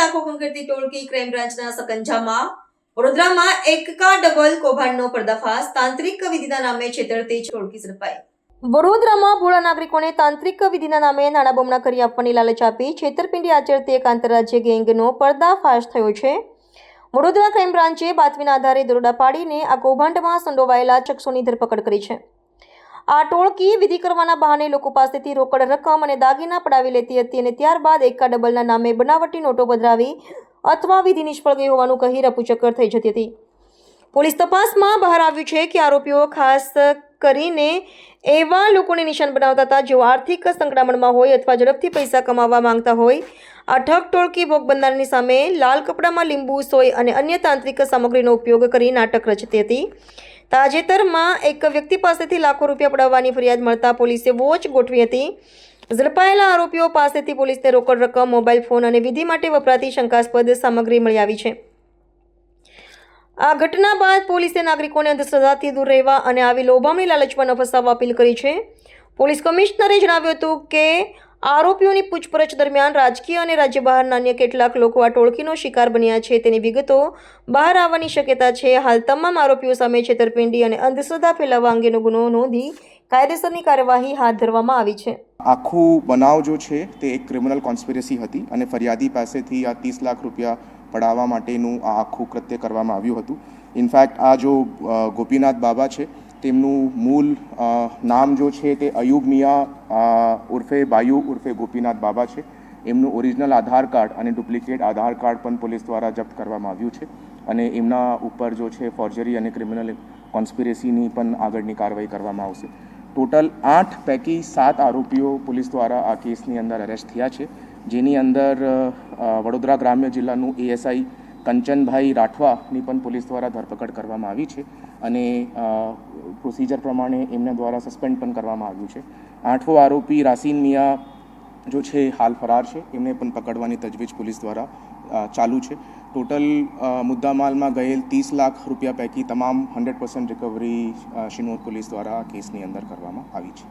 લાખો ખંખેરતી ટોળકી ક્રાઇમ બ્રાન્ચના સકંજામાં વડોદરામાં એકા ડબલ કૌભાંડનો પર્દાફાશ તાંત્રિક વિધિના નામે છેતરતી ટોળકી ઝડપાઈ વડોદરામાં ભોળા નાગરિકોને તાંત્રિક વિધિના નામે નાણાં બમણા કરી આપવાની લાલચ આપી છેતરપિંડી આચરતી એક આંતરરાજ્ય ગેંગનો પર્દાફાશ થયો છે। વડોદરા ક્રાઇમ બ્રાન્ચે બાતમીના આધારે દરોડા પાડીને આ કૌભાંડમાં સંડોવાયેલા શખ્સોની ધરપકડ કરી છે। આ ટોળકી વિધિ કરવાના બહાને લોકો પાસેથી રોકડ રકમ અને દાગીના પડાવી લેતી હતી અને ત્યારબાદ એકા ડબલના નામે બનાવટી નોટો પધરાવી અથવા વિધિ નિષ્ફળ ગઈ હોવાનું કહી રફુચક્કર થઈ જતી હતી। પોલીસ તપાસમાં બહાર આવ્યું છે કે આરોપીઓ ખાસ કરીને એવા લોકોને નિશાન બનાવતા હતા જેઓ આર્થિક સંકળામણમાં હોય અથવા ઝડપથી પૈસા કમાવવા માંગતા હોય। આ ઠગ ટોળકી ભોગ બનનારની સામે લાલ કપડામાં લીંબુ સોય અને અન્ય તાંત્રિક સામગ્રીનો ઉપયોગ કરી નાટક રચતી હતી। તાજેતરમાં એક વ્યક્તિ પાસેથી લાખો રૂપિયા પડાવવાની ફરિયાદ મળતા પોલીસે વોચ ગોઠવી હતી। ઝડપાયેલા આરોપીઓ પાસેથી પોલીસને રોકડ રકમ, મોબાઈલ ફોન અને વિધિ માટે વપરાતી શંકાસ્પદ સામગ્રી મળી આવી છે। આ ઘટના બાદ પોલીસે નાગરિકોને અંધશ્રદ્ધાથી દૂર રહેવા અને આવી લોભામણી લાલચમાં ન ફસાવવા અપીલ કરી છે। પોલીસ કમિશનરે જણાવ્યું હતું કે આરોપીઓની પૂછપરછ દરમિયાન રાજકીય અને રાજ્ય બહારના અન્ય કેટલાક લોકો આ ટોળકીનો શિકાર બન્યા છે તેની વિગતો બહાર આવવાની શક્યતા છે। હાલ તમામ આરોપીઓ સામે છેતરપિંડી અને અંધશ્રદ્ધા ફેલાવવા અંગેનો ગુનો નોંધી કાયદેસરની કાર્યવાહી હાથ ધરવામાં આવી છે। આખું બનાવ જો છે તે એક ક્રિમિનલ કોન્સ્પિરસી હતી અને ફરિયાદી પાસેથી આ 30 લાખ રૂપિયા પડાવવા માટેનું આ આખું કૃત્ય કરવામાં આવ્યું હતું। ઇનફેક્ટ આ જો ગોપીનાથ બાબા છે તેમનું મૂળ નામ જો છે તે અયુબ મિયા ઉર્ફે બાયુ ઉર્ફે ગોપીનાથ બાબા છે। એમનું ઓરિજિનલ આધાર કાર્ડ અને ડુપ્લિકેટ આધાર કાર્ડ પણ પોલીસ દ્વારા જપ્ત કરવામાં આવ્યું છે અને એમના ઉપર જો છે ફોર્જરી અને ક્રિમિનલ કોન્સ્પિરસીની પણ આગળની કાર્યવાહી કરવામાં આવશે। ટોટલ 8 પૈકી 7 આરોપીઓ પોલીસ દ્વારા આ કેસની અંદર અરેસ્ટ થયા છે, જેની અંદર વડોદરા ગ્રામ્ય જિલ્લાનું એએસઆઈ કંચનભાઈ રાઠવાની પણ પોલીસ દ્વારા ધરપકડ કરવામાં આવી છે અને પ્રોસિજર પ્રમાણે એમના દ્વારા સસ્પેન્ડ પણ કરવામાં આવ્યું છે। 8મો આરોપી રાસીન મિયા જો છે હાલ ફરાર છે, એમને પણ પકડવાની તજવીજ પોલીસ દ્વારા ચાલુ છે। ટોટલ મુદ્દામાલમાં ગયેલ 30 લાખ રૂપિયા પૈકી તમામ 100% રિકવરી શિનોર પોલીસ દ્વારા આ કેસની અંદર કરવામાં આવી છે।